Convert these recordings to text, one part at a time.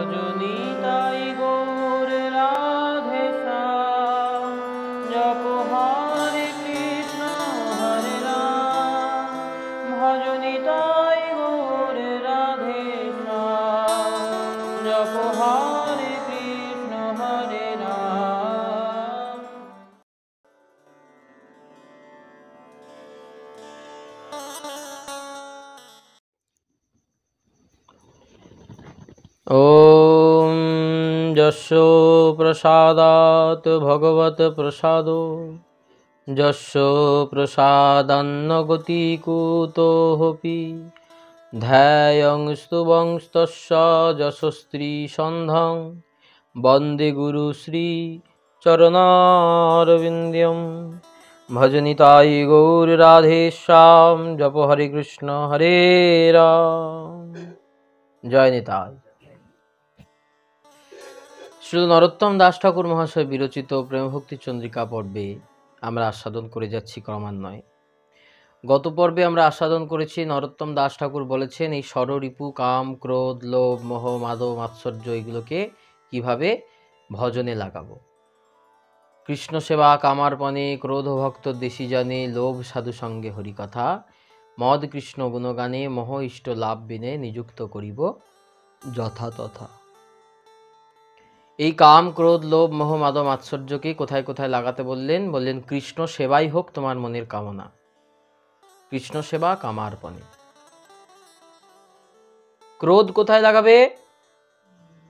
ভজনিতাই গৌর রাধে শ্যাম জপ হরে কৃষ্ণ হরে রাম ভজনিতাই গৌর রাধে শ্যাম জপ হরে কৃষ্ণ হরে রাম। ॐ यस्य प्रसादात् भगवत् प्रसादो यस्य प्रसादान्न गतिकुतोऽपि ध्यायं स्तुवंस्तस्य यशस्त्रीसन्धं वन्दे गुरुश्री चरणारविन्द्यं भजनिताय गौर राधेश्याम जप हरे कृष्ण हरे राम। जय निताय। শ্রী নরোত্তম দাস ঠাকুর মহাশয় বিরচিত প্রেম ভক্তি চন্দ্রিকা পর্বে আমরা আস্বাদন করে যাচ্ছি ক্রমান্বয়ে। গত পর্বে আমরা আস্বাদন করেছি নরোত্তম দাস ঠাকুর বলেছেন এই ষড়রিপু কাম ক্রোধ লোভ মোহ মাধব মাৎসর্য এগুলোকে কিভাবে ভজনে লাগাবো। কৃষ্ণ সেবা কামার্পণে ক্রোধ ভক্ত দেশি জানে লোভ সাধু সঙ্গে হরিকথা মদ কৃষ্ণ গুণগানে মোহ ইষ্ট লাভ বিনে নিযুক্ত করিব যথা তথা। এই কাম ক্রোধ লোভ মোহ মাধব মাৎসর্যকে কোথায় কোথায় লাগাতে বললেন? বললেন কৃষ্ণ সেবাই হোক তোমার মনের কামনা, কৃষ্ণ সেবা কামার্পণে। ক্রোধ কোথায় লাগাবে?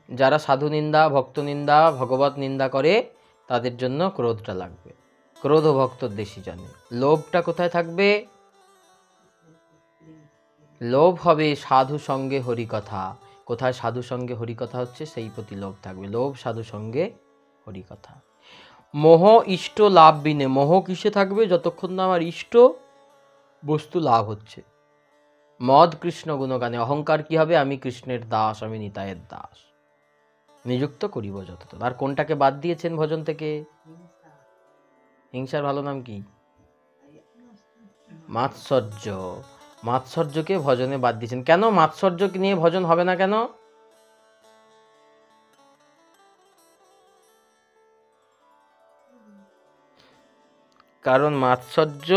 যারা সাধু নিন্দা ভক্ত নিন্দা ভগবত নিন্দা করে তাদের জন্য ক্রোধটা লাগবে, ক্রোধ ভক্ত দেশি জানে। লোভটা কোথায় থাকবে? লোভ হবে সাধু সঙ্গে হরিকথা। কোথায় সাধু সঙ্গে হরিকথা হচ্ছে সেই প্রতি লোভ থাকবে, লোভ সাধু সঙ্গে হরিকথা। মোহ ইষ্ট লাভ বিনে, মোহ কিসে থাকবে? যতক্ষণ না আমার ইষ্ট বস্তু লাভ হচ্ছে। মদ কৃষ্ণ গুণগানে, অহংকার কি হবে? আমি কৃষ্ণের দাস, আমি নিতাইয়ের দাস, নিযুক্ত করিব যতটা। আর কোনটাকে বাদ দিয়েছেন ভজন থেকে? হিংসার ভালো নাম কি? মাৎসর্য। মাৎসর্যকে ভজনে বাদ দিয়েছেন। কেন মাৎসর্যকে নিয়ে ভজন হবে না কেন? কারণ মাৎসর্য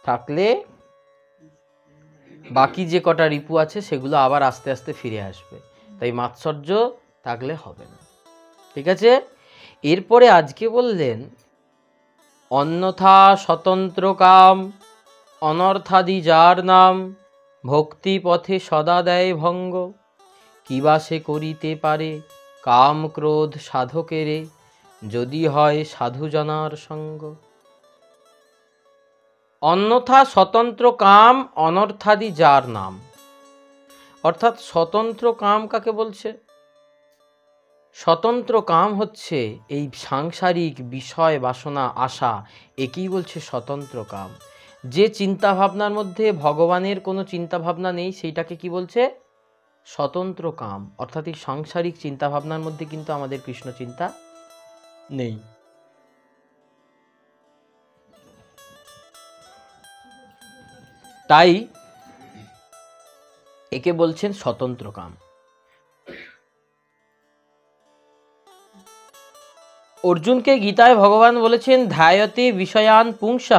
থাকলে বাকি যে কটা রিপু আছে সেগুলো আবার আস্তে আস্তে ফিরে আসবে, তাই মাৎসর্য থাকলে হবে না। ঠিক আছে। এরপরে আজকে বললেন অন্যথা স্বতন্ত্র কাম অনর্থাদি যার নাম ভক্তি পথে সদা দেয় ভঙ্গ কিবা সে করিতে পারে কাম ক্রোধ সাধকেরে যদি হয় সাধু জনার সঙ্গ। অন্যথা স্বতন্ত্র কাম অনর্থাদি যার নাম, অর্থাৎ স্বতন্ত্র কাম কাকে বলছে? স্বতন্ত্র কাম হচ্ছে এই সাংসারিক বিষয় বাসনা আশা, একেই বলছে স্বতন্ত্র কাম। যে চিন্তা ভাবনার মধ্যে ভগবানের কোনো চিন্তা ভাবনা নেই সেইটাকে কি বলছে? স্বতন্ত্র কাম। অর্থাৎ এই সাংসারিক চিন্তা ভাবনার মধ্যে কিন্তু আমাদের কৃষ্ণ চিন্তা নেই। তাই একে বলছেন স্বতন্ত্র কাম। অর্জুনকে গীতায় ভগবান বলেছেন ধ্যায়তে বিষয়ান পুংসঃ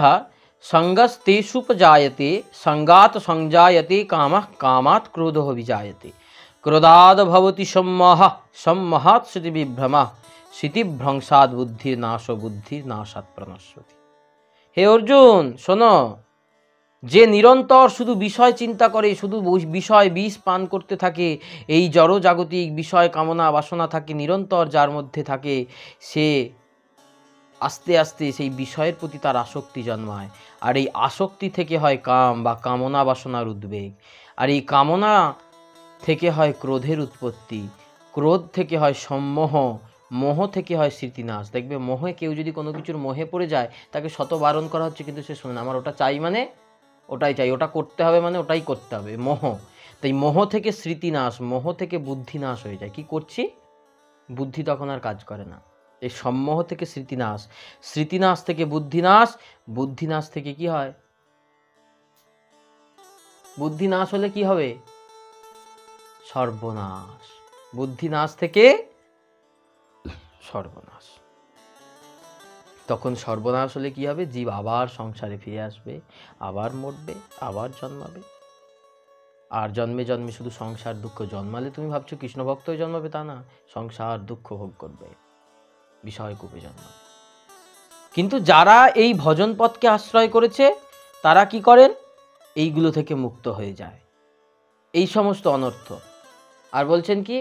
সঙ্গস্তেষুপজায়তে সঙ্গাত সংজায়তে কামঃ কামাৎ ক্রোধঃ বিজায়তে ক্রোধাদ ভবতি সম্মোহঃ সম্মোহাৎ স্মৃতিবিভ্রমঃ স্মৃতিভ্রংশাৎ বুদ্ধির নাশ বুদ্ধির নাশাৎ প্রণশ্যতি। হে অর্জুন শোনো, যে নিরন্তর শুধু বিষয় চিন্তা করে, শুধু বিষয় বিষ পান করতে থাকে, এই জড় জাগতিক বিষয় কামনা বাসনা থাকে নিরন্তর যার মধ্যে থাকে, সে আস্তে আস্তে সেই বিষয়ের প্রতি তার আসক্তি জন্মায়। আর এই আসক্তি থেকে হয় কাম বা কামনা বাসনার উদ্বেগ, আর এই কামনা থেকে হয় ক্রোধের উৎপত্তি, ক্রোধ থেকে হয় সম্মোহ, মোহ থেকে হয় স্মৃতিনাশ। দেখবে মোহে কেউ যদি কোনো কিছুর মোহে পড়ে যায় তাকে শত বারণ করা হচ্ছে কিন্তু সে শোনে না। আমার ওটা চাই মানে ওটাই চাই, ওটা করতে হবে মানে ওটাই করতে হবে, মোহ। তাই মোহ থেকে স্মৃতিনাশ, মোহ থেকে বুদ্ধিনাশ হয়ে যায়। কি করছি? বুদ্ধি তখন আর কাজ করে না। এই সম্মোহ থেকে স্মৃতিনাশ, স্মৃতিনাশ থেকে বুদ্ধিনাশ, বুদ্ধিনাশ থেকে কি হয়? বুদ্ধিনাশ হলে কি হবে? সর্বনাশ, বুদ্ধি নাশ থেকে সর্বনাশ। তখন সর্বনাশ হলে কি হবে? জীব আবার সংসারে ফিরে আসবে, আবার মরবে, আবার জন্মাবে। আর জন্মে জন্মে শুধু সংসার দুঃখ। জন্মালে তুমি ভাবছো কৃষ্ণ ভক্ত হয়ে জন্মাবে, তা না, সংসার দুঃখ ভোগ করবে, বিষয় কূপে জন্মাবে। কিন্তু যারা এই ভজন পথকে আশ্রয় করেছে তারা কি করেন? এইগুলো থেকে মুক্ত হয়ে যায়, এই সমস্ত অনর্থ। আর বলছেন কি,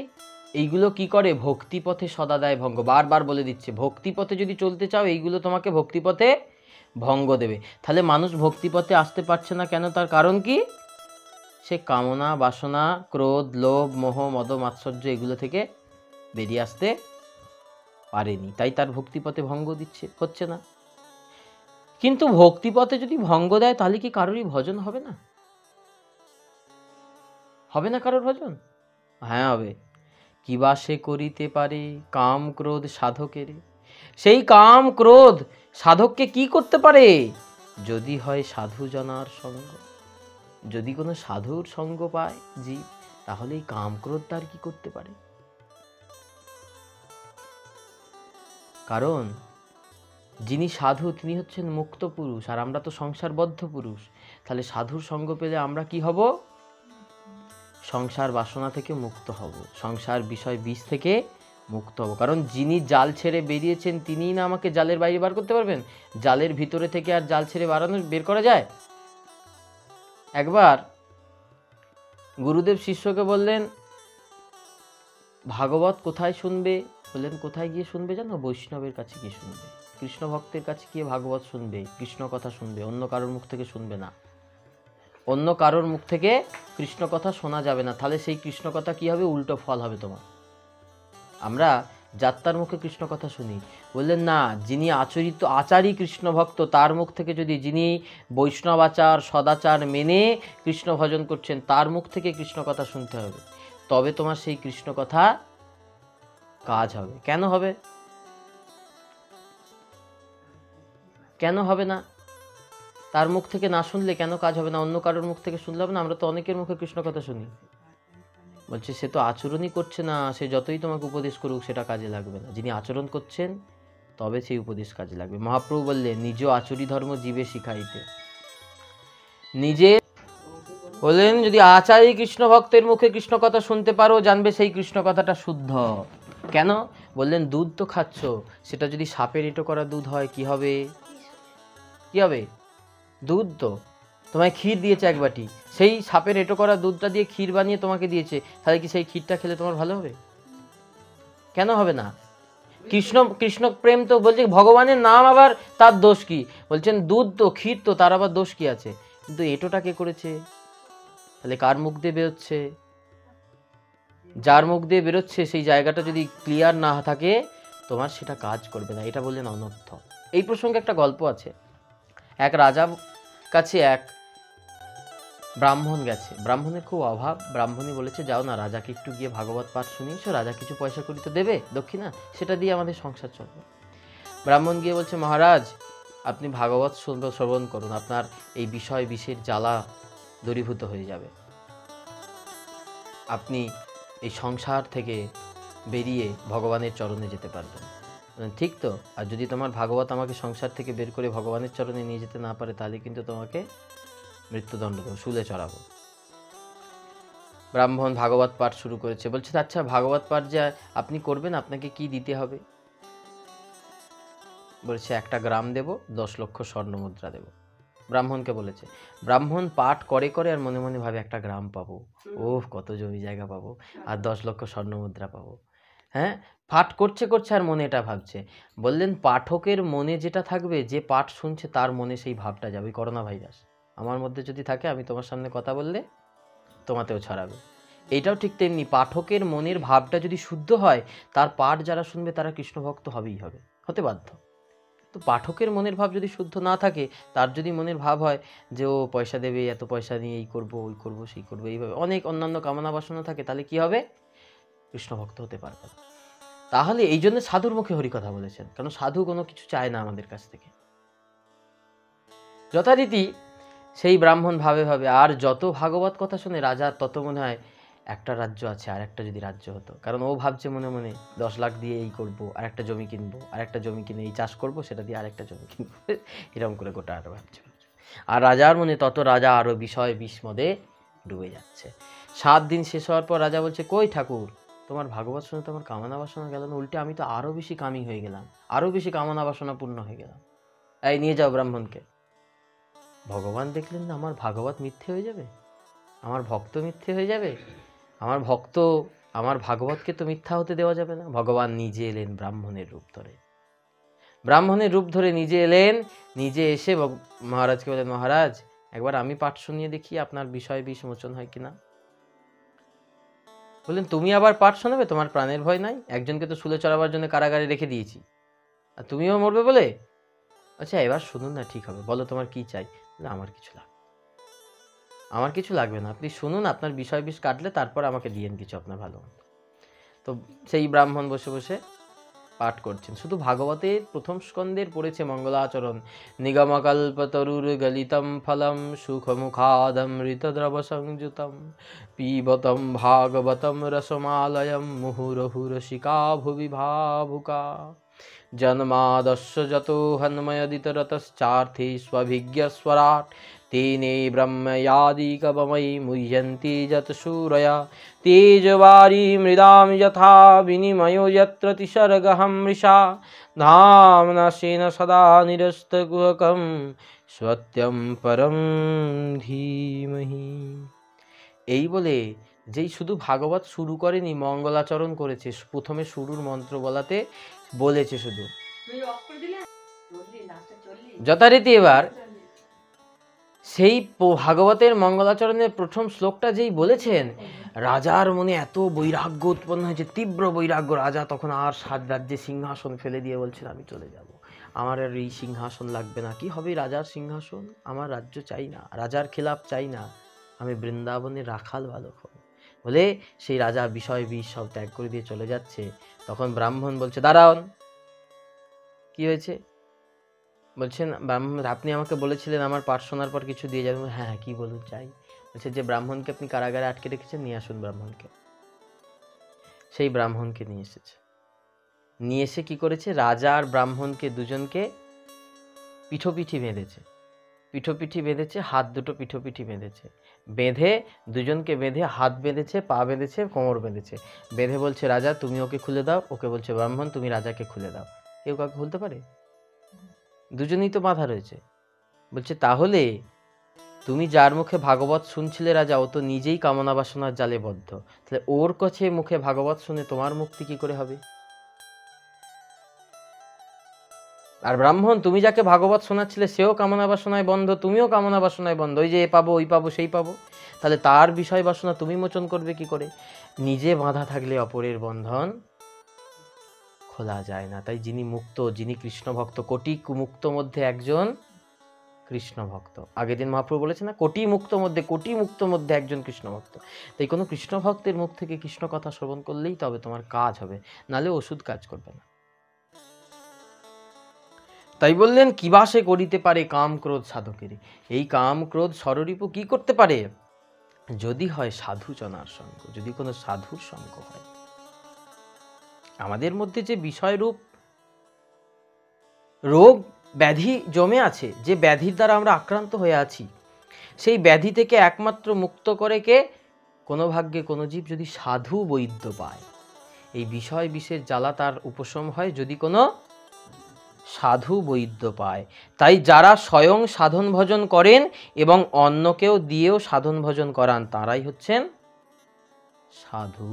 এইগুলো কি করে? ভক্তিপথে সদা দেয় ভঙ্গ। বারবার বলে দিচ্ছে, ভক্তিপথে যদি চলতে চাও এইগুলো তোমাকে ভক্তিপথে ভঙ্গ দেবে। তাহলে মানুষ ভক্তিপথে আসতে পারছে না কেন? তার কারণ কি? সে কামনা, বাসনা, ক্রোধ, লোভ, মোহ, মদ, মাৎসর্য এগুলো থেকে বেরিয়ে আসতে পারেনি, তাই তার ভক্তিপথে ভঙ্গ হচ্ছে না। কিন্তু ভক্তিপথে যদি ভঙ্গ দেয় তাহলে কি কারোরই ভজন হবে না? হবে না কারোর ভজন? হ্যাঁ হবে। কিবা সে করিতে পারে কাম ক্রোধ সাধকের? সেই কাম ক্রোধ সাধককে কি করতে পারে? যদি হয় সাধু জনার সঙ্গ। যদি কোনো সাধুর সঙ্গ পায় জীব, তাহলে এই কাম ক্রোধ তার কি করতে পারে? কারণ যিনি সাধু তিনি হচ্ছেন মুক্ত পুরুষ, আর আমরা তো সংসারবদ্ধ পুরুষ। তাহলে সাধুর সঙ্গ পেলে আমরা কি হব? সংসার বাসনা থেকে মুক্ত হব, সংসার বিষয় বিষ থেকে মুক্ত হব। কারণ যিনি জাল ছেড়ে বেরিয়েছেন তিনিই না আমাকে জালের বাইরে বার করতে পারবেন। জালের ভিতরে থেকে আর জাল ছেড়ে বের করা যায়? একবার গুরুদেব শিষ্যকে বললেন, ভাগবত কোথায় শুনবে? বললেন, কোথায় গিয়ে শুনবে জানো? বৈষ্ণবের কাছে গিয়ে শুনবে, কৃষ্ণ ভক্তের কাছে গিয়ে ভাগবত শুনবে, কৃষ্ণ কথা শুনবে, অন্য কারোর মুখ থেকে শুনবে না। অন্য কারোর মুখ থেকে কৃষ্ণ কথা শোনা যাবে না, তাহলে সেই কৃষ্ণ কথা কি হবে? উল্টো ফল হবে তোমার। আমরা যাত্রার মুখে কৃষ্ণ কথা শুনি। বললেন না, যিনি আচারী কৃষ্ণ ভক্ত তার মুখ থেকে যদি, যিনি বৈষ্ণব আচার সদাচার মেনে কৃষ্ণ ভজন করছেন তার মুখ থেকে কৃষ্ণ কথা শুনতে হবে, তবে তোমার সেই কৃষ্ণ কথা কাজ হবে। কেন হবে? কেন হবে না? তার মুখ থেকে না শুনলে কেন কাজ হবে না? অন্য কারোর মুখ থেকে শুনলে হবে না? আমরা তো অনেকের মুখে কৃষ্ণ কথা শুনি। বলছে সে তো আচরণই করছে না, সে যতই তোমাকে উপদেশ করুক সেটা কাজে লাগবে না। যিনি আচরণ করছেন তবে সেই উপদেশ কাজে লাগবে। মহাপ্রভু বললেন, নিজ আচরি ধর্ম জীবে শিখাইতে। নিজে বললেন, যদি আচারী কৃষ্ণ ভক্তের মুখে কৃষ্ণ কথা শুনতে পারো, জানবে সেই কৃষ্ণ কথাটা শুদ্ধ। কেন? বললেন, দুধ তো খাচ্ছ, সেটা যদি সাপের এঁটো করা দুধ হয় কি হবে? কি হবে? দুধ তো। তোমায় ক্ষীর দিয়েছে এক বাটি, সেই সাপের এঁটো করা দুধটা দিয়ে ক্ষীর বানিয়ে তোমাকে দিয়েছে, তাহলে কি সেই ক্ষীরটা খেলে তোমার ভালো হবে? কেন হবে না? কৃষ্ণ প্রেম তো বলছে, ভগবানের নাম আবার তার দোষ কি? বলছেন দুধ তো, ক্ষীর তো, তার আবার দোষ কি আছে? কিন্তু এঁটোটা কে করেছে? তাহলে কার মুখ দিয়ে বেরোচ্ছে? যার মুখ দিয়ে বেরোচ্ছে সেই জায়গাটা যদি ক্লিয়ার না থাকে তোমার সেটা কাজ করবে না। এটা বললেন অনর্থ। এই প্রসঙ্গে একটা গল্প আছে। এক রাজার কাছে এক ব্রাহ্মণ গেছে। ব্রাহ্মণের খুব অভাব। ব্রাহ্মণই বলেছে, যাও না রাজাকে একটু গিয়ে ভাগবত পাঠ শুনিয়েছো, রাজা কিছু পয়সা করি তো দেবে দক্ষিণা, সেটা দিয়ে আমাদের সংসার চলবে। ব্রাহ্মণ গিয়ে বলছে, মহারাজ আপনি ভাগবত শ্রবণ করুন, আপনার এই বিষয় বিষের জ্বালা দূরীভূত হয়ে যাবে, আপনি এই সংসার থেকে বেরিয়ে ভগবানের চরণে যেতে পারবেন। ঠিক তো? আর যদি তোমার ভাগবত আমাকে সংসার থেকে বের করে ভগবানের চরণে নিয়ে যেতে না পারে, তাহলে কিন্তু তোমাকে মৃত্যুদণ্ড দেবো, শুলে চড়াবো। ব্রাহ্মণ ভাগবত পাঠ শুরু করেছে। বলছে, আচ্ছা ভাগবত পাঠ যে আপনি করবেন, আপনাকে কি দিতে হবে? বলছে, 1টা গ্রাম দেব, 10 লক্ষ স্বর্ণ মুদ্রা দেব। ব্রাহ্মণকে বলেছে। ব্রাহ্মণ পাঠ করে করে আর মনে মনে ভাবে, 1টা গ্রাম পাবো, ওহ কত জমি জায়গা পাবো, আর 10 লক্ষ স্বর্ণ মুদ্রা পাবো। হ্যাঁ, পাঠ করছে করছে আর মনে এটা ভাবছে। বললেন, পাঠকের মনে যেটা থাকবে, যে পাঠ শুনছে তার মনে সেই ভাবটা যাবে। করোনা ভাইরাস আমার মধ্যে যদি থাকে, আমি তোমার সামনে কথা বললে তোমাতেও ছড়াবে। এইটাও ঠিক তেমনি, পাঠকের মনের ভাবটা যদি শুদ্ধ হয়, তার পাঠ যারা শুনবে তারা কৃষ্ণ ভক্ত হবেই হবে, হতে বাধ্য। তো পাঠকের মনের ভাব যদি শুদ্ধ না থাকে, তার যদি মনের ভাব হয় যে ও পয়সা দেবে, এত পয়সা নিয়ে এই করবো ওই করবো সেই করবো, এইভাবে অনেক অন্যান্য কামনা বাসনা থাকে, তাহলে কি হবে? কৃষ্ণ ভক্ত হতে পারবে না। তাহলে এই জন্য সাধুর মুখে হরিকথা বলেছেন, কারণ সাধু কোনো কিছু চায় না আমাদের কাছ থেকে। যথারীতি সেই ব্রাহ্মণ ভাবে ভাবে, আর যত ভাগবত কথা শুনে রাজার তত মনে হয় একটা রাজ্য আছে, আর একটা যদি রাজ্য হতো। কারণ ও ভাবছে মনে মনে 10 লাখ দিয়ে এই করবো, আর একটা জমি কিনবো, আর একটা জমি কিনে এই চাষ করবো, সেটা দিয়ে আরেকটা জমি কিনবো, এরকম করে গোটা আরো ভাবছে। আর রাজার মনে তত রাজা আরো বিষয় বিস্মদে ডুবে যাচ্ছে। 7 দিন শেষ হওয়ার পর রাজা বলছে, কই ঠাকুর, তোমার ভাগবত শুনে তো আমার কামনা বাসনা গেল না, উল্টে আমি তো আরো বেশি কামি হয়ে গেলাম, আরো বেশি কামনা বাসনা পূর্ণ হয়ে গেলাম। এই নিয়ে যাও ব্রাহ্মণকে। ভগবান দেখলেন না আমার ভাগবত মিথ্যে হয়ে যাবে, আমার ভক্ত মিথ্যে হয়ে যাবে, আমার ভক্ত আমার ভাগবতকে তো মিথ্যা হতে দেওয়া যাবে না। ভগবান নিজে এলেন ব্রাহ্মণের রূপ ধরে, ব্রাহ্মণের রূপ ধরে নিজে এলেন। নিজে এসে মহারাজকে বলেন, মহারাজ একবার আমি পাঠ শুনিয়ে দেখি, আপনার বিষয় বিষ মোচন হয় কিনা। বললেন, তুমি আবার পাঠ শোনাবে? তোমার প্রাণের ভয় নাই? একজনকে তো শুলে চড়াবার জন্য কারাগারে রেখে দিয়েছি, আর তুমিও মরবে বলে? আচ্ছা এবার শুনুন না, ঠিক হবে, বলো তোমার কি চাই। আমার কিছু লাগবে, আমার কিছু লাগবে না, আপনি শুনুন, আপনার বিষয় বিষ কাটলে তারপর আমাকে দিয়েন কিছু আপনার ভালো মন্দ। তো সেই ব্রাহ্মণ বসে বসে পাঠ করছেন। শুধু ভাগবতের প্রথম স্কন্ধের পড়েছে মঙ্গলাচরণ। নিগমকল্পতরুর গলিতম ফলম সুখমুখাদমৃতদ্রব সংযুতম পিবতম ভাগবতম রসমালয়ম মুহুরহুরসিকা ভুবি ভাবুকা জন্মাদস্য যতো হন্ময়দিতরতশ্চার্থে স্বভিজ্ঞস্বরাট तेने ब्रह्मयादिकवमयि मुह्यन्ति यत्सूरया तेजवारी मृदां यथा विनिमयो यत्र तिसर्गहं मृषा धाम्ना स्वेन सदा निरस्तकुहकं सत्यं परं धीमहि। এই বলে যেই শুধু ভাগবত শুরু করেনি, মঙ্গলাচরণ করেছে। প্রথমে শুরুর মন্ত্র বলাতে বলেছে শুধু যথারীতি। এবার সেই ভাগবতের মঙ্গলাচরণের প্রথম শ্লোকটা যেই বলেছেন, রাজার মনে এত বৈরাগ্য উৎপন্ন হয়েছে, তীব্র বৈরাগ্য। রাজা তখন আর 7 রাজ্যে সিংহাসন ফেলে দিয়ে বলছেন, আমি চলে যাব, আমার আর এই সিংহাসন লাগবে না। কি হবে রাজার সিংহাসন? আমার রাজ্য চাই না, রাজার খেলাপ চাই না, আমি বৃন্দাবনের রাখাল বালক হব বলে সেই রাজা বিষয় বিষ সব ত্যাগ করে দিয়ে চলে যাচ্ছে। তখন ব্রাহ্মণ বলছে, দাঁড়ান, কি হয়েছে? বলছেন, ব্রাহ্মণ আপনি আমাকে বলেছিলেন আমার পাঠ শোনার পর কিছু দিয়ে যাবেন। হ্যাঁ হ্যাঁ, কি বলুন চাই? বলছে, যে ব্রাহ্মণকে আপনি কারাগারে আটকে রেখেছেন, নিয়ে আসুন ব্রাহ্মণকে। সেই ব্রাহ্মণকে নিয়ে এসেছে। নিয়ে এসে কি করেছে, রাজা আর ব্রাহ্মণকে দুজনকে পিঠোপিঠি বেঁধেছে, পিঠোপিঠি বেঁধেছে, হাত দুটো পিঠোপিঠি বেঁধেছে, বেঁধে দুজনকে বেঁধে হাত বেঁধেছে, পা বেঁধেছে, কোমর বেঁধেছে। বেঁধে বলছে, রাজা তুমি ওকে খুলে দাও। ওকে বলছে, ব্রাহ্মণ তুমি রাজাকে খুলে দাও। কেউ কাউকে খুলতে পারে? দুজনেই তো বাঁধা রয়েছে। বলছে, তাহলে তুমি যার মুখে ভাগবত শুনছিলে রাজা, ও তো নিজেই কামনা বাসনার জালে বদ্ধ, তাহলে ওর কাছে মুখে ভাগবত শুনে তোমার মুক্তি কি করে হবে? আর ব্রাহ্মণ, তুমি যাকে ভাগবত শোনাচ্ছিলে সেও কামনা বাসনায় বন্ধ, তুমিও কামনা বাসনায় বন্ধ, ওই যে এ পাবো, ওই পাবো, সেই পাবো। তাহলে তার বিষয় বাসনা তুমি মোচন করবে কি করে? নিজে বাঁধা থাকলে অপরের বন্ধন খোলা যায় না। তাই যিনি মুক্ত, যিনি কৃষ্ণ ভক্ত, কোটি মুক্ত মধ্যে একজন কৃষ্ণ ভক্ত। আগের দিন মহাপ্রভু বলেছে না, কোটি মুক্ত মধ্যে একজন কৃষ্ণ ভক্ত। তাই কোনো কৃষ্ণ ভক্তের মুখ থেকে কৃষ্ণ কথা শ্রবণ করলেই তবে তোমার কাজ হবে, নালে ওষুধ কাজ করবে না। তাই বললেন, কিবা সে করিতে পারে কাম ক্রোধ সাধকের। এই কাম ক্রোধ সররিপু কি করতে পারে? যদি হয় সাধু জনার সঙ্গ, যদি কোনো সাধুর সঙ্গ হয়। আমাদের মধ্যে যে বিষয়রূপ রোগ ব্যাধি জমে আছে, যে ব্যাধির দ্বারা আমরা আক্রান্ত হয়ে আছি, সেই ব্যাধি থেকে একমাত্র মুক্ত করে কে? কোনো ভাগ্যে কোনো জীব যদি সাধু বৈদ্য পায়। এই বিষয় বিশেষ জ্বালা তার উপশম হয় যদি কোনো সাধু বৈদ্য পায়। তাই যারা স্বয়ং সাধন ভজন করেন এবং অন্যকেও দিয়েও সাধন ভজন করান, তারাই হচ্ছেন সাধু।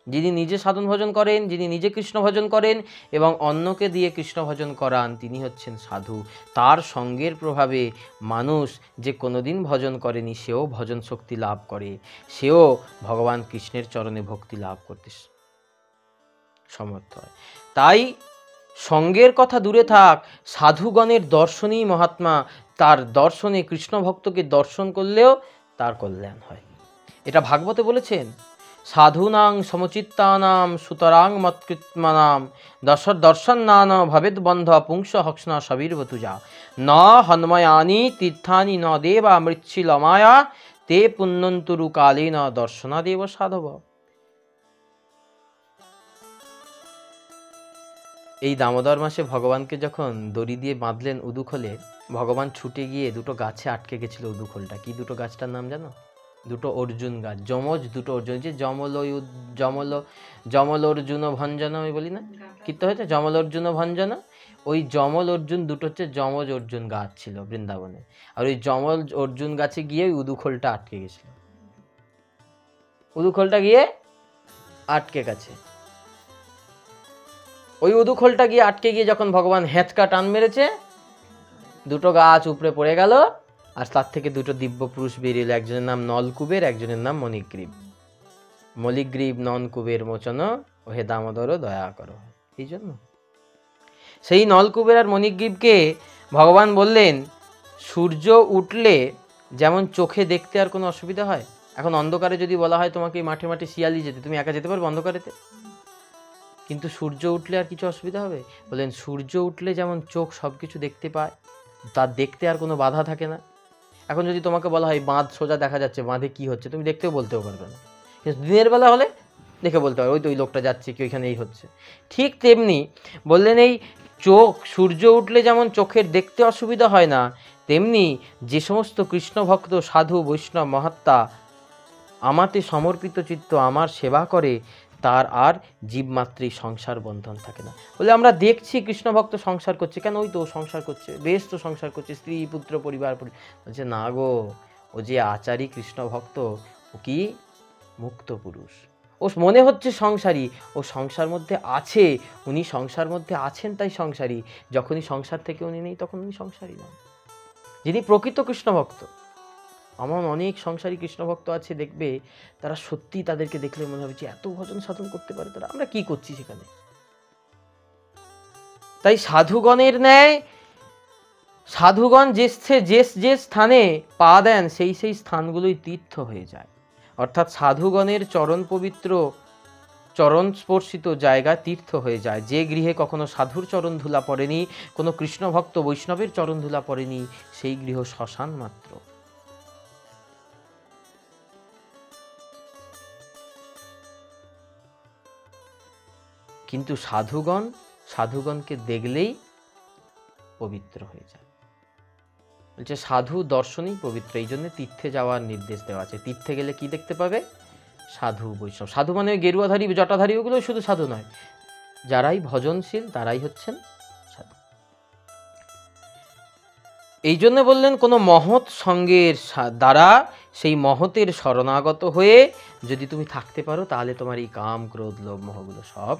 যিনি নিজে সাধন ভজন করেন, যিনি নিজে কৃষ্ণ ভজন করেন এবং অন্যকে দিয়ে কৃষ্ণ ভজন করান, তিনি হচ্ছেন সাধু। তার সঙ্গের প্রভাবে মানুষ যে কোনোদিন ভজন করেনি, সেও ভজন শক্তি লাভ করে, সেও ভগবান কৃষ্ণের চরণে ভক্তি লাভ করতে সমর্থ হয়। তাই সঙ্গের কথা দূরে থাক, সাধুগণের দর্শনই মহাত্মা। তার দর্শনে কৃষ্ণ ভক্তকে দর্শন করলেও তার কল্যাণ হয়। এটা ভাগবতে বলেছেন, সাধুনাং সমচিত্তানাম সুতরাং মৎকৃত্মানাম দর্শন নান ভবেদ বন্ধ পুংস হক্ষ্ণ সবীর্বতুজা ন হন্ময়ানি তীর্থানি ন দেবা মৃচ্ছিলমায়া তে পুণ্যন্তরু কালীন দর্শনাদেব সাধব। এই দামোদর মাসে ভগবানকে যখন দড়ি দিয়ে বাঁধলেন উদুখোলে, ভগবান ছুটে গিয়ে দুটো গাছে আটকে গেছিল উদুখোলটা। কি দুটো গাছটার নাম জানো? দুটো অর্জুন গাছ, যমজ দুটো অর্জুন, যে যমল অর্জুন ভঞ্জন, আমি বলি না কীর্ত হয়েছে, যমল অর্জুন ভঞ্জন। ওই যমল অর্জুন দুটো হচ্ছে যমজ অর্জুন গাছ ছিল বৃন্দাবনে, আর ওই যমল অর্জুন গাছে গিয়ে ওই উদুখোলটা আটকে গেছিল। উদুখোলটা গিয়ে আটকে গেছে। ওই উদুখোলটা গিয়ে আটকে গিয়ে যখন ভগবান হেঁচকা টান মেরেছে, দুটো গাছ উপরে পড়ে গেল, আর তার থেকে দুটো দিব্য পুরুষ বেরিয়ে এলো। একজনের নাম নলকুবের, একজনের নাম মণিগ্রীব। মলিগ্রীব ননকুবের মোচন ও হে দামোদর দয়া করো। এই জন্য সেই নলকুবের আর মণিগ্রীবকে ভগবান বললেন, সূর্য উঠলে যেমন চোখে দেখতে আর কোনো অসুবিধা হয়, এখন অন্ধকারে যদি বলা হয় তোমাকে মাঠে মাঠে শিয়ালি যেতে, তুমি একা যেতে পারবে অন্ধকারেতে? কিন্তু সূর্য উঠলে আর কিছু অসুবিধা হবে? বললেন সূর্য উঠলে যেমন চোখ সব কিছু দেখতে পায়, তার দেখতে আর কোনো বাধা থাকে না। এখন যদি তোমাকে বলা হয় বাঁধ সোজা দেখা যাচ্ছে, বাঁধে কি হচ্ছে, তুমি দেখতেও বলতেও পারবে না। কিন্তু দিনের বেলা হলে দেখে বলতে পারবে, ওই তো ওই লোকটা যাচ্ছে, কি ওইখানে এই হচ্ছে। ঠিক তেমনি বললেন এই চোখ, সূর্য উঠলে যেমন চোখের দেখতে অসুবিধা হয় না, তেমনি যে সমস্ত কৃষ্ণ ভক্ত সাধু বৈষ্ণব মহাত্মা আমাতে সমর্পিত চিত্ত আমার সেবা করে, তার আর জীবমাত্রই সংসার বন্ধন থাকে না। বলে আমরা দেখছি কৃষ্ণ ভক্ত সংসার করছে, কেন? ওই তো সংসার করছে, বেশ তো সংসার করছে, স্ত্রী পুত্র পরিবার। বলছে না গো, ও যে আচারী কৃষ্ণ ভক্ত, ও কি মুক্ত পুরুষ, ও মনে হচ্ছে সংসারী, ও সংসার মধ্যে আছে, উনি সংসার মধ্যে আছেন তাই সংসারী। যখনই সংসার থেকে উনি নেই তখন উনি সংসারী নন। যিনি প্রকৃত কৃষ্ণ ভক্ত, আমার অনেক সংসারী কৃষ্ণ ভক্ত আছে, দেখবে তারা সত্যি, তাদেরকে দেখলে মনে হবে যে এত ভজন সাধন করতে পারে তারা, আমরা কি করছি সেখানে। তাই সাধুগণের ন্যায় সাধুগণ যে স্থানে পা দেন সেই সেই স্থানগুলোই তীর্থ হয়ে যায়। অর্থাৎ সাধুগণের চরণ পবিত্র, চরণ স্পর্শিত জায়গা তীর্থ হয়ে যায়। যে গৃহে কখনো সাধুর চরণ ধুলা পড়েনি, কোনো কৃষ্ণ ভক্ত বৈষ্ণবের চরণ ধুলা পড়েনি, সেই গৃহ শ্মশান মাত্র। কিন্তু সাধুগণকে দেখলেই পবিত্র হয়ে যায়। বলছে সাধু দর্শনই পবিত্র, এই জন্য তীর্থে যাওয়ার নির্দেশ দেওয়া আছে। তীর্থে গেলে কি দেখতে পাবে? সাধু বৈষ্ণব। সাধু মানে গেরুয়াধারী জটাধারী, ওগুলো শুধু সাধু নয়, যারাই ভজনশীল তারাই হচ্ছেন সাধু। এই জন্য বললেন কোনো মহৎ সঙ্গের দ্বারা, সেই মহতের শরণাগত হয়ে যদি তুমি থাকতে পারো, তাহলে তোমার এই কাম ক্রোধ লোভ মোহগুলো সব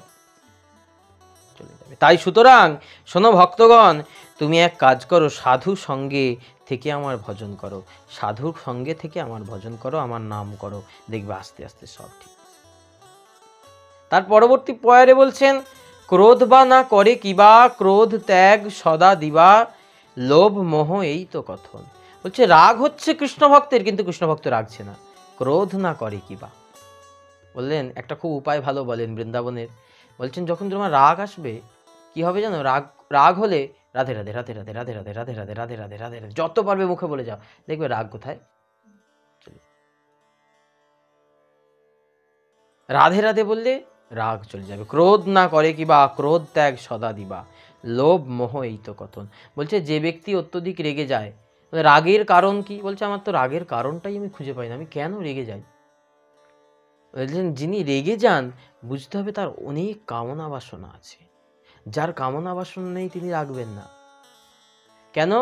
চলে যাবে। তাই সুতরাং শোনো ভক্তগণ, তুমি এক কাজ করো, সাধু সঙ্গে থেকে আমার ভজন করো, সাধুর সঙ্গে থেকে আমার ভজন করো, আমার নাম করো, দেখবে আস্তে আস্তে সব ঠিক। তার পরবর্তী পয়ারে বলছেন, ক্রোধ বা না করে কিবা, ক্রোধ ত্যাগ সদা দিবা, লোভ মোহ এই তো কথন। বলছে রাগ হচ্ছে কৃষ্ণ ভক্তের, কিন্তু কৃষ্ণ ভক্ত রাগছে না। ক্রোধ না করে কিবা, বললেন একটা খুব উপায় ভালো বলেন বৃন্দাবনের। বলছেন যখন তোমার রাগ আসবে কি হবে জানো? রাগ হলে রাধে রাধে রাধে রাধে রাধে রাধে রাধে রাধে রাধে রাধে রাধে রাধে যত পারবে মুখে বলে যাও, দেখবে রাগ কোথায় চলে। রাধে রাধে বললে রাগ চলে যাবে। ক্রোধ না করে কিবা, ক্রোধ ত্যাগ সদা দিবা, লোভ মোহ এই তো কথন। বলছে যে ব্যক্তি অত্যধিক রেগে যায়, রাগের কারণ কি? বলছে আমার তো রাগের কারণটাই আমি খুঁজে পাই না, আমি কেন রেগে যাই। বলছেন যিনি রেগে যান, বুঝতে হবে তার অনেক কামনা বাসনা আছে। যার কামনা বাসনা নেই তিনি রাগবেন না। কেন?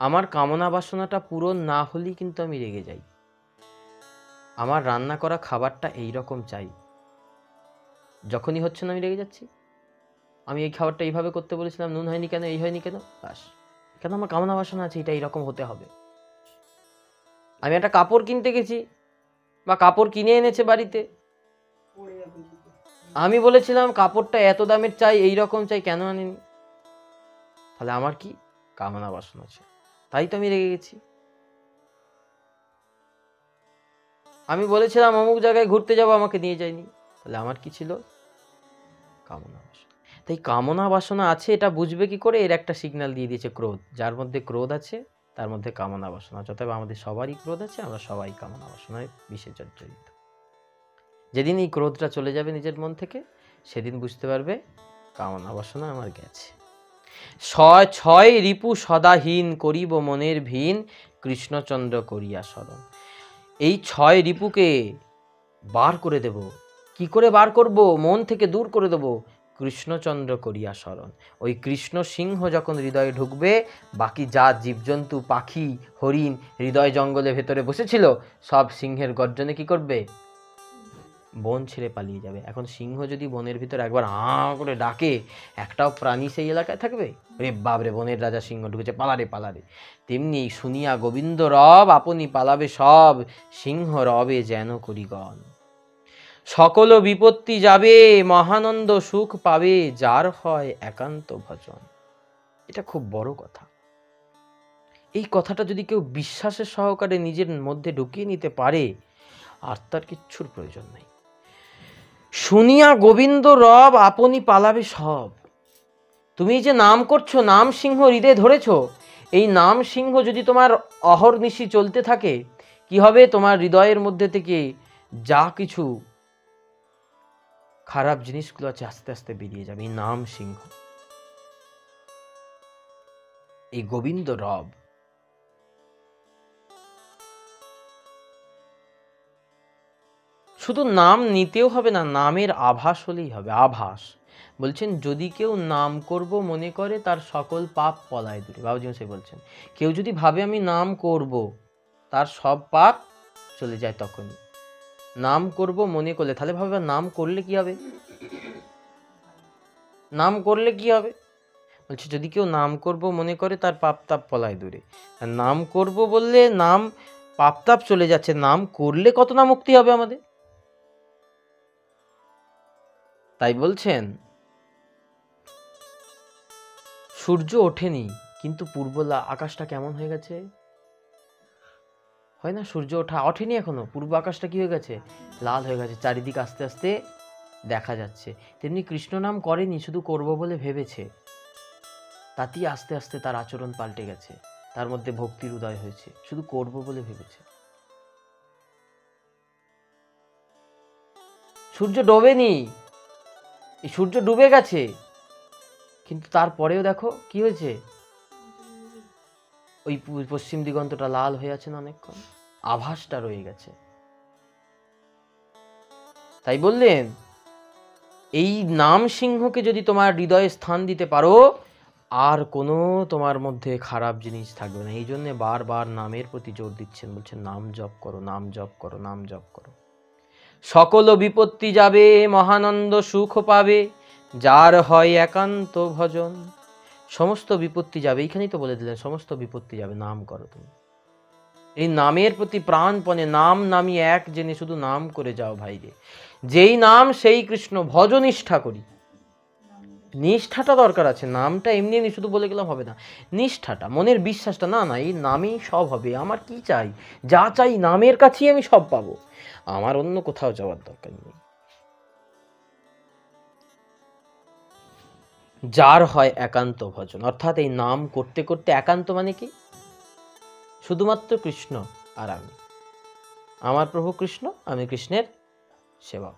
আমার কামনা বাসনাটা পূরণ না হলেই কিন্তু আমি রেগে যাই। আমার রান্না করা খাবারটা এই রকম চাই, যখনই হচ্ছে না আমি রেগে যাচ্ছি। আমি এই খাবারটা এইভাবে করতে বলেছিলাম, নুন হয়নি কেন, এই হয়নি কেন, বাস। কেন? আমার কামনা বাসনা আছে এটা এইরকম হতে হবে। আমি একটা কাপড় কিনতে গেছি বা কাপড় কিনে এনেছে বাড়িতে, আমি বলেছিলাম কাপড়টা এত দামের চাই, এই রকম চাই, কেন আনিনি? তাহলে আমার কি কামনা বাসনা আছে, তাই তো আমি রেগে গেছি। আমি বলেছিলাম অমুক জায়গায় ঘুরতে যাবো, আমাকে নিয়ে যায়নি, তাহলে আমার কি ছিল? কামনা বাসনা। তাই কামনা বাসনা আছে এটা বুঝবে কি করে? এর একটা সিগন্যাল দিয়ে দিয়েছে ক্রোধ। যার মধ্যে ক্রোধ আছে তার মধ্যে কামনা বাসনা। অতএব আমাদের সবারই ক্রোধ আছে, আমরা সবাই কামনা বাসনায় বিশেষ জর্জরিত। যেদিন এই ক্রোধটা চলে যাবে নিজের মন থেকে, সেদিন বুঝতে পারবে কামনা বাসনা আমার গেছে। ছয় রিপু সদাহীন করিব মনের ভিন, কৃষ্ণচন্দ্র করিয়া স্মরণ। এই 6 রিপুকে বার করে দেব। কি করে বার করব? মন থেকে দূর করে দেব, কৃষ্ণচন্দ্র করিয়া স্মরণ। ওই কৃষ্ণ সিংহ যখন হৃদয়ে ঢুকবে, বাকি যা জীবজন্তু, পাখি, হরিণ হৃদয় জঙ্গলে ভেতরে বসেছিল, সব সিংহের গর্জনে কি করবে? বন ছেড়ে পালিয়ে যাবে। এখন সিংহ যদি বনের ভিতরে একবার হাঁ করে ডাকে, একটাও প্রাণী সেই এলাকায় থাকবে? রে বাবরে, বনের রাজা সিংহ ঢুকেছে, পালারে পালারে। তেমনি শুনিয়া গোবিন্দ রব, আপনি পালাবে সব, সিংহ রবে যেন করিগণ। সকল বিপত্তি যাবে, মহানন্দ সুখ পাবে, যার হয় একান্ত ভজন। এটা খুব বড় কথা। এই কথাটা যদি কেউ বিশ্বাসের সহকারে নিজের মধ্যে ঢুকিয়ে নিতে পারে, আর তার কিচ্ছুর প্রয়োজন নাই। শুনিয়া গোবিন্দ রব, আপনি পালাবে সব। তুমি যে নাম করছো, নাম সিংহ হৃদয়ে ধরেছ, এই নাম সিংহ যদি তোমার অহর্নিশি চলতে থাকে, কি হবে? তোমার হৃদয়ের মধ্যে থেকে যা কিছু খারাপ জিনিসগুলো আছে আস্তে আস্তে বেরিয়ে যাবে। এই নাম সিংহ, এই গোবিন্দ রব। শুধু নাম নিতেও হবে না, নামের আভাস হলেই হবে। আভাস বলছেন, যদি কেউ নাম করব মনে করে, তার সকল পাপ পলায় দূরে। বাবুজি মশাই বলছেন, কেউ যদি ভাবে আমি নাম করব, তার সব পাপ চলে যায় তখনই। নাম করব মনে করলে, তাহলে ভাবে নাম করলে কি হবে? নাম করলে কি হবে? বলছে, যদি কেউ নাম করব মনে করে, তার পাপ তাপ পলায় দূরে। আর নাম করব বললে নাম পাপ তাপ চলে যাচ্ছে, নাম করলে কত না মুক্তি হবে আমাদের। তাই বলছেন, সূর্য ওঠেনি, কিন্তু পূর্ব আকাশটা কেমন হয়ে গেছে? হয় না, সূর্য ওঠেনি এখনো, পূর্ব আকাশটা কি হয়ে গেছে? লাল হয়ে গেছে, চারিদিক আস্তে আস্তে দেখা যাচ্ছে। তেমনি কৃষ্ণ নাম করেনি, শুধু করব বলে ভেবেছে, তাতেই আস্তে আস্তে তার আচরণ পাল্টে গেছে, তার মধ্যে ভক্তির উদয় হয়েছে, শুধু করব বলে ভেবেছে। সূর্য ডোবেনি, এই সূর্য ডুবে গেছে, কিন্তু তারপরেও দেখো কি হয়েছে, ওই পশ্চিম দিগন্তটা লাল হয়ে আছে না, অনেকক্ষণ আভাসটা রয়ে গেছে। তাই বললেন, এই নাম সিংহকে যদি তোমার হৃদয়ে স্থান দিতে পারো, আর কোনো তোমার মধ্যে খারাপ জিনিস থাকবে না। এই জন্য বারবার নামের প্রতি জোর দিচ্ছেন, বলছেন নাম জপ করো, নাম জপ করো, নাম জপ করো। সকল বিপত্তি যাবে, মহানন্দ সুখ পাবে, যার হয় একান্ত ভজন। সমস্ত বিপত্তি যাবে, এইখানেই তো বলে দিলেন, সমস্ত বিপত্তি যাবে, নাম করো তুমি। এই নামের প্রতি প্রাণপণে, নাম নামি এক জেনে শুধু নাম করে যাও ভাইরে। যেই নাম সেই কৃষ্ণ, ভজনিষ্ঠা করি। নিষ্ঠাটা দরকার আছে, নামটা এমনি এমনি শুধু বলে গেলাম হবে না। নিষ্ঠাটা, মনের বিশ্বাসটা, না না এই নামেই সব হবে, আমার কি চাই, যা চাই নামের কাছেই আমি সব পাবো, আমার অন্য কোথাও যাওয়ার দরকার নেই। যার হয় একান্ত ভজন, অর্থাৎ এই নাম করতে করতে, একান্ত মানে কি? শুধুমাত্র কৃষ্ণ আর আমি, আমার প্রভু কৃষ্ণ, আমি কৃষ্ণের সেবক।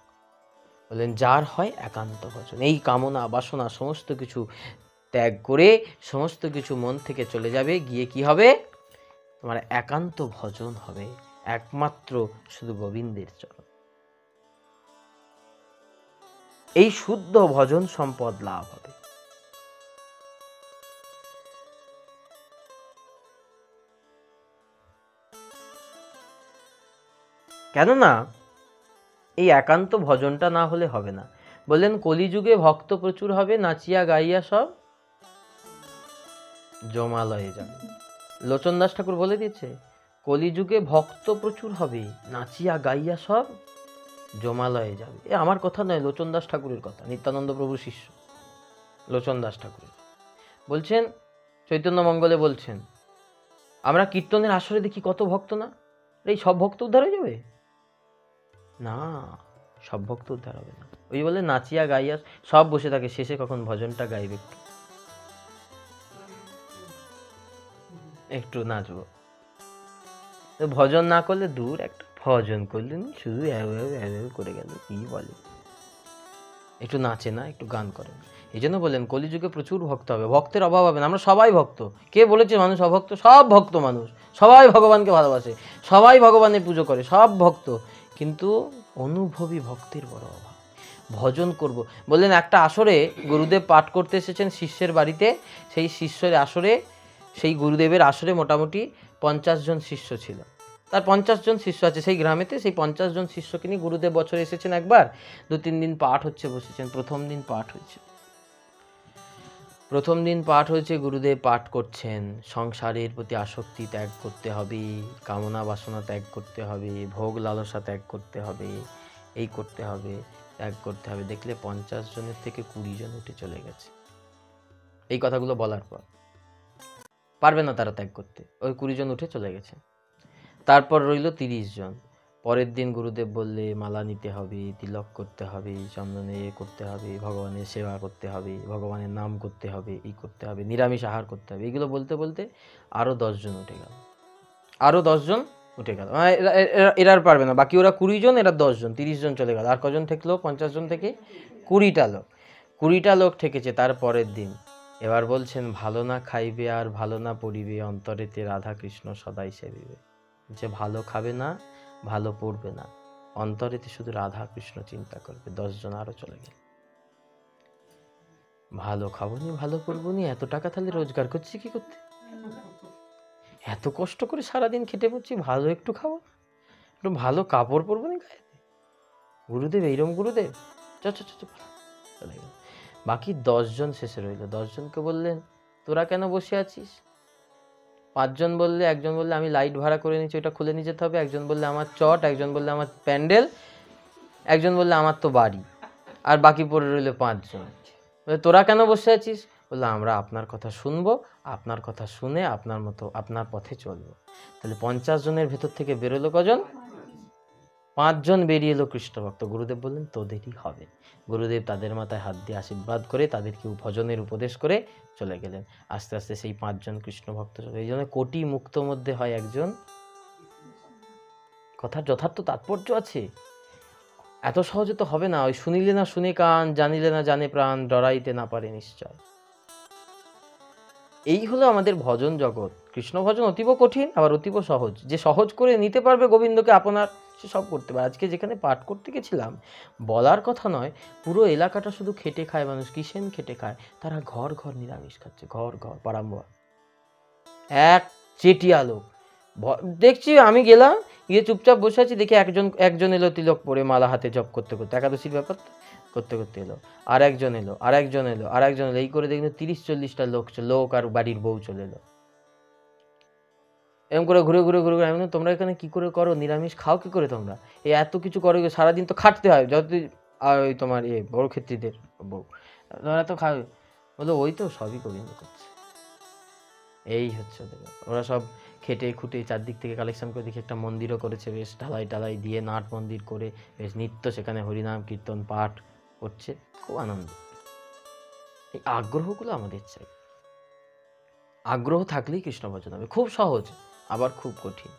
বললেন যার হয় একান্ত ভজন, এই কামনা বাসনা সমস্ত কিছু ত্যাগ করে, সমস্ত কিছু মন থেকে চলে যাবে, গিয়ে কি হবে? তোমার একান্ত ভজন হবে, একমাত্র শুধু গোবিন্দের চরণ। এই শুদ্ধ ভজন সম্পদ লাভ হবে। কেননা এই একান্ত ভজনটা না হলে হবে না। বললেন কলিযুগে ভক্ত প্রচুর হবে, নাচিয়া গাইয়া সব জমালয়ে যাবে। লোচন দাস ঠাকুর বলে দিয়েছে, কলিযুগে ভক্ত প্রচুর হবে, নাচিয়া গাইয়া সব জমালয়ে যাবে। এ আমার কথা নয়, লোচন দাস ঠাকুরের কথা, নিত্যানন্দ প্রভুর শিষ্য লোচন দাস ঠাকুরের। বলছেন, চৈতন্য মঙ্গলে বলছেন, আমরা কীর্তনের আসরে দেখি কত ভক্ত, না এই সব ভক্ত উদ্ধার হয়ে যাবে? না, সব ভক্ত উদ্ধার হবে না। ওই বলে নাচিয়া গাইয়া সব বসে থাকে, শেষে কখন ভজনটা গাইবে। একটু নাচবো। ভজন না করলে দূর, একটা ভজন করলেন শুধু করে গেল, কি বলে, একটু নাচে না, একটু গান করে না। এই জন্য বললেন কলিযুগে প্রচুর ভক্ত হবে, ভক্তের অভাব হবে না। আমরা সবাই ভক্ত। কে বলেছে মানুষ অভক্ত? সব ভক্ত মানুষ, সবাই ভগবানকে ভালোবাসে, সবাই ভগবানের পুজো করে, সব ভক্ত, কিন্তু অনুভবী ভক্তের বড় অভাব। ভজন করব বললেন। একটা আসরে গুরুদেব পাঠ করতে এসেছেন শিষ্যের বাড়িতে। সেই শিষ্যের আসরে, সেই গুরুদেবের আসরে মোটামুটি 50 জন শিষ্য ছিল। তার 50 জন শিষ্য আছে সেই গ্রামেতে। সেই 50 জন শিষ্যকে নিয়ে গুরুদেব বছরে এসেছেন একবার, 2-3 দিন পাঠ হচ্ছে, বসেছেন। প্রথম দিন পাঠ হয়েছে, গুরুদেব পাঠ করছেন। সংসারের প্রতি আসক্তি ত্যাগ করতে হবে, কামনা বাসনা ত্যাগ করতে হবে, ভোগ লালসা ত্যাগ করতে হবে, এই করতে হবে, ত্যাগ করতে হবে। দেখলে 50 জনের থেকে 20 জন উঠে চলে গেছে। এই কথাগুলো বলার পর পারবে না তারা ত্যাগ করতে, ওই 20 জন উঠে চলে গেছে। তারপর রইল 30 জন। পরের দিন গুরুদেব বললে মালা নিতে হবে, তিলক করতে হবে, চন্দনে করতে হবে, ভগবানের সেবা করতে হবে, ভগবানের নাম করতে হবে, এই করতে হবে, নিরামিষ আহার করতে হবে। এগুলো বলতে বলতে আরও 10 জন উঠে গেল, আরও 10 জন উঠে গেল। এরা আর পারবে না, বাকি ওরা 20 জন, এরা 10 জন, 30 জন চলে গেল। আর কজন ঠেকলো? 50 জন থেকে 20টা লোক। 20টা লোক ঠেকেছে। তার পরের দিন এবার বলছেন ভালো না খাইবে আর ভালো না পড়িবে, অন্তরেতে রাধা কৃষ্ণ সদাই সেবিবে। যে ভালো খাবে না, ভালো পড়বে না, অন্তরেতে শুধু রাধা কৃষ্ণ চিন্তা করবে। 10 জন আরো চলে গেল। ভালো খাবো নি, ভালো পড়বো নি, এত টাকা তাহলে রোজগার করছি কি করতে? এত কষ্ট করে সারাদিন খেটে পড়ছি, ভালো একটু খাবো, একটু ভালো কাপড় পরবো নি গায়ে? গুরুদেব এইরকম গুরুদেব, চলে গেল। বাকি 10 জন শেষে রইল। 10 জনকে বললেন তোরা কেন বসে আছিস? 5 জন বললে, একজন বললে আমি লাইট ভাড়া করে নিচ্ছি, ওটা খুলে নিয়ে যেতে হবে, একজন বললে আমার চট, একজন বললে আমার প্যান্ডেল, একজন বললে আমার তো বাড়ি, আর বাকি পড়ে রইল 5 জন। তোরা কেন বসে আছিস? বললো আমরা আপনার কথা শুনবো, আপনার কথা শুনে আপনার মতো আপনার পথে চলবো। তাহলে 50 জনের ভেতর থেকে বেরোলো কজন? 5 জন বেরিয়ে এলো কৃষ্ণ ভক্ত। গুরুদেব বললেন তোদেরই হবে। গুরুদেব তাদের মাথায় হাত দিয়ে আশীর্বাদ করে তাদেরকে ভজনের উপদেশ করে চলে গেলেন। আস্তে আস্তে সেই 5 জন কৃষ্ণ ভক্ত। এই জন্য কোটি মুক্ত মধ্যে হয় একজন। কথার যথার্থ তাৎপর্য আছে। এত সহজে তো হবে না। ওই শুনিলে না শুনে কান, জানিলে না জানে প্রাণ, ডরাইতে না পারে নিশ্চয়। এই হলো আমাদের ভজন জগৎ। কৃষ্ণ ভজন অতীব কঠিন, আবার অতীব সহজ। যে সহজ করে নিতে পারবে গোবিন্দকে আপনার, সে সব করতে পারে। আজকে যেখানে পাঠ করতে গেছিলাম, বলার কথা নয়, পুরো এলাকাটা শুধু খেটে খায় মানুষ। কিসেন খেটে খায়? তারা ঘর ঘর নিরামিষ খাচ্ছে, ঘর ঘর পারাম্বা। এক চেটিয়া লোক দেখছি, আমি গেলাম, গিয়ে চুপচাপ বসে আছি, দেখি একজন এলো তিলক পরে, মালা হাতে জপ করতে করতে, একাদশীর ব্যাপার করতে করতে এলো। আর একজন এলো, এই করে দেখলো 30-40টা লোক আর বাড়ির বউ চলে এলো। এরকম করে ঘুরে ঘুরে ঘুরে ঘুরে আমি বললাম তোমরা এখানে কি করে করো? নিরামিষ খাও কি করে তোমরা? এই এত কিছু করো, সারাদিন তো খাটতে হয়। যত আর ওই তোমার বড় ক্ষেত্রীদের বউ, তোমরা তো খাও। বললো ওই তো সবই গোবিন্দ করছে। এই হচ্ছে ওদের ব্যাপার। ওরা সব খেটে খুঁটে চারদিক থেকে কালেকশন করে, দেখি একটা মন্দিরও করেছে, বেশ ঢালাই দিয়ে নাট মন্দির করে, বেশ নিত্য সেখানে হরিনাম কীর্তন পাঠ করছে, খুব আনন্দ। এই আগ্রহগুলো আমাদের চাই। আগ্রহ থাকলেই কৃষ্ণ ভজন হবে। খুব সহজ, আবার খুব কঠিন।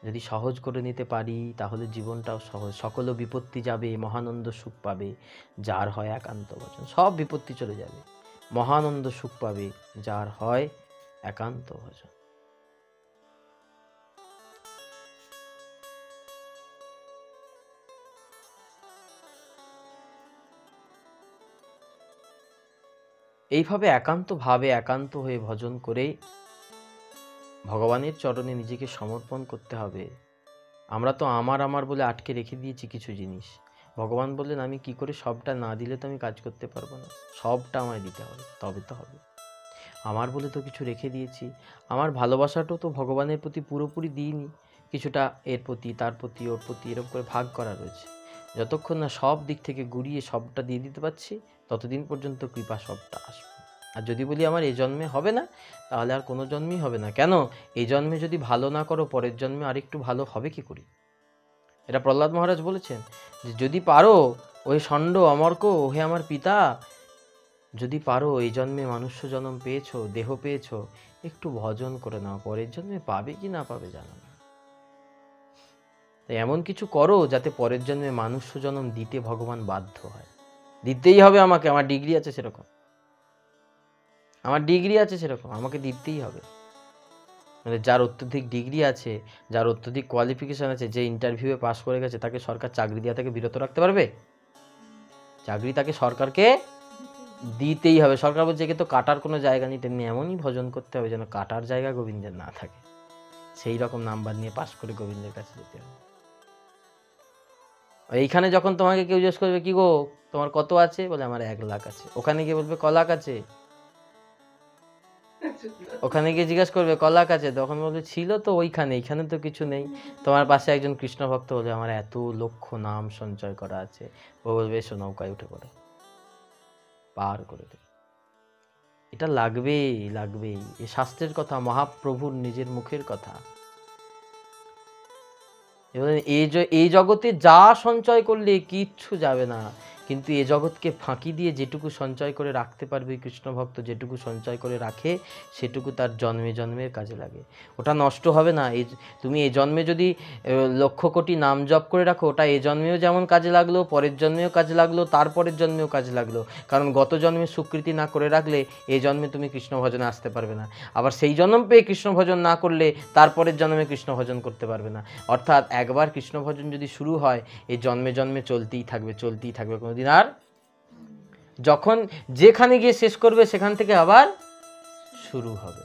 যদি সহজ করে নিতে পারি তাহলে জীবনটাও সহজ। সকল বিপত্তি যাবে, মহানন্দ সুখ পাবে যার হয় একান্ত ভজন। সব বিপত্তি চলে যাবে, মহানন্দ সুখ পাবে যার হয় একান্ত ভজন। এইভাবে একান্তভাবে একান্ত হয়ে ভজন করে ভগবানের চরণে নিজেকে সমর্পণ করতে হবে। আমরা তো আমার বলে আটকে রেখে দিয়েছি কিছু জিনিস। ভগবান বললেন আমি কি করে সবটা না দিলে তো আমি কাজ করতে পারবো না, সবটা আমায় দিতে হবে, তবে তো হবে। আমার বলে তো কিছু রেখে দিয়েছি। আমার ভালোবাসাটাও তো ভগবানের প্রতি পুরোপুরি দিইনি, কিছুটা এর প্রতি, তার প্রতি, ওর প্রতি, এরকম করে ভাগ করা রয়েছে। যতক্ষণ না সব দিক থেকে ঘুরিয়ে সবটা দিয়ে দিতে পারছি, ততদিন পর্যন্ত কৃপা সবটা আসবে। আর যদি বলি আমার এই জন্মে হবে না, তাহলে আর কোনো জন্মেই হবে না। কেন? এই জন্মে যদি ভালো না করো, পরের জন্মে আরেকটু ভালো হবে কি করি? এটা প্রহ্লাদ মহারাজ বলেছেন যে যদি পারো, ওই ষণ্ড অমর্ক হে আমার পিতা, যদি পারো এই জন্মে মনুষ্য জন্ম পেয়েছো, দেহ পেয়েছো, একটু ভজন করে নাও, পরের জন্মে পাবে কি না পাবে জানো না। তাই এমন কিছু করো যাতে পরের জন্মে মানুষ্য জন্ম দিতে ভগবান বাধ্য হয়। দিতেই হবে আমাকে, আমার ডিগ্রি আছে সেরকম, আমাকে দিতেই হবে। মানে যার অত্যধিক ডিগ্রি আছে, যার অত্যধিক কোয়ালিফিকেশন আছে, যে ইন্টারভিউয়ে পাস করে গেছে, তাকে সরকার চাকরি দেওয়া থেকে বিরত রাখতে পারবে? চাকরি তাকে সরকারকে দিতেই হবে। সরকার বলছে একে তো কাটার কোনো জায়গা নেই, তেমনি এমনই ভজন করতে হবে যেন কাটার জায়গা গোবিন্দের না থাকে, সেই রকম নাম্বার নিয়ে পাস করে গোবিন্দের কাছে যেতে হবে। এইখানে যখন তোমাকে কেউ জিজ্ঞেস করবে কি গো তোমার কত আছে, বলে আমার 1 লাখ আছে, ওখানে গিয়ে বলবে ক লাখ আছে, ওখানে গিয়ে জিজ্ঞাসা করবে ক লাখ আছে, তখন বলবে ছিল তো ওইখানে, এইখানে তো কিছু নেই। তোমার পাশে একজন কৃষ্ণ ভক্ত বলবে আমার এত লক্ষ নাম সঞ্চয় করা আছে, ও বলবে এসো নৌকায় উঠে পড়ে, পার করে দেবে। এটা লাগবেই, এ শাস্ত্রের কথা, মহাপ্রভুর নিজের মুখের কথা। এবার এই জগতে যা সঞ্চয় করলে কিচ্ছু যাবে না, কিন্তু এ জগৎকে ফাঁকি দিয়ে যেটুকু সঞ্চয় করে রাখতে পারবে কৃষ্ণ ভক্ত, যেটুকু সঞ্চয় করে রাখে সেটুকু তার জন্মে জন্মের কাজে লাগে, ওটা নষ্ট হবে না। তুমি এই জন্মে যদি লক্ষ কোটি নাম জপ করে রাখো, ওটা এই জন্মেও যেমন কাজে লাগলো, পরের জন্মেও কাজে লাগলো, তারপরের জন্মেও কাজে লাগলো। কারণ গত জন্মে স্বীকৃতি না করে রাখলে এই জন্মে তুমি কৃষ্ণ ভজনে আসতে পারবে না, আবার সেই জন্ম পেয়ে কৃষ্ণ ভজন না করলে তারপরের জন্মে কৃষ্ণ ভজন করতে পারবে না। অর্থাৎ একবার কৃষ্ণ ভজন যদি শুরু হয়, এই জন্মে জন্মে চলতেই থাকবে, কোনোদিন আর যখন যেখানে গিয়ে শেষ করবে সেখান থেকে আবার শুরু হবে।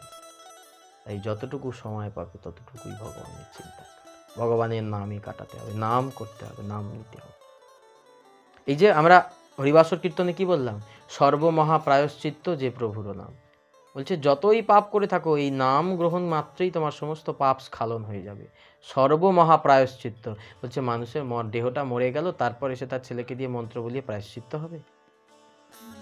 তাই যতটুকু সময় পাবে ততটুকুই ভগবানের চিন্তা, ভগবানের নামই কাটাতে হবে, নাম করতে হবে, নাম নিতে হবে। এই যে আমরা হরিবাসর কীর্তনে কি বললাম, সর্বমহা প্রায়শ্চিত্ত যে প্রভুর নাম, বলছে যতই পাপ করে থাকো এই নাম গ্রহণ মাত্রই তোমার সমস্ত পাপ স্খলন হয়ে যাবে। সর্বমহা প্রায়শ্চিত্ত বলছে মানুষের দেহটা মরে গেল, তারপর এসে তার ছেলেকে দিয়ে মন্ত্র বলিয়ে প্রায়শ্চিত্ত হবে?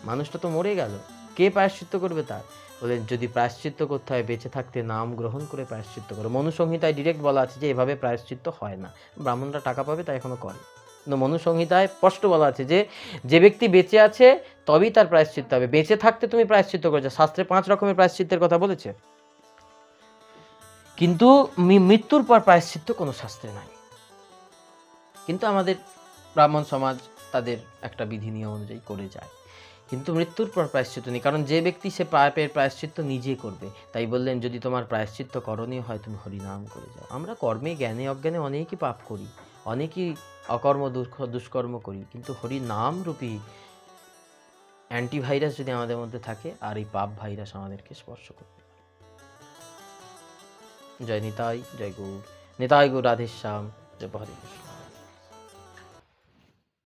মানুষটা তো মরে গেল, কে প্রায়শ্চিত্ত করবে তার? বলে যদি প্রায়শ্চিত্ত করতে হয় বেঁচে থাকতে নাম গ্রহণ করে প্রায়শ্চিত্ত করো। মনুসংহিতায় ডিরেক্ট বলা আছে যে এভাবে প্রায়শ্চিত্ত হয় না, ব্রাহ্মণরা টাকা পাবে তাই এখনো করে। কিন্তু মনুসংহিতায় স্পষ্ট বলা আছে যে যে ব্যক্তি বেঁচে আছে তবেই তার প্রায়শ্চিত্ত হবে, বেঁচে থাকতে তুমি প্রায়শ্চিত্ত করেছো। শাস্ত্রে 5 রকমের প্রায়শ্চিত্তের কথা বলেছে, কিন্তু মৃত্যুর পর প্রায়শ্চিত্ত কোনো শাস্ত্রে নাই। কিন্তু আমাদের ব্রাহ্মণ সমাজ তাদের একটা বিধি নিয়ম অনুযায়ী করে যায়, কিন্তু মৃত্যুর পর প্রায়শ্চিত্ত নেই। কারণ যে ব্যক্তি সে পাপের প্রায়শ্চিত্ত নিজে করবে। তাই বললেন যদি তোমার প্রায়শ্চিত্ত করণীয় হয় তুমি হরিনাম করে যাও। আমরা কর্মে জ্ঞানে অজ্ঞানে অনেকই পাপ করি, অনেকই অকর্ম দুষ্কর্ম করি, কিন্তু হরি নাম রূপী অ্যান্টিভাইরাস যদি আমাদের মধ্যে থাকে, আর এই পাপ ভাইরাস আমাদেরকে স্পর্শ করবে। জয় নিতাই, জয় গৌর নিতাই, গৌর রাধেশ্যাম, জয় হরে কৃষ্ণ।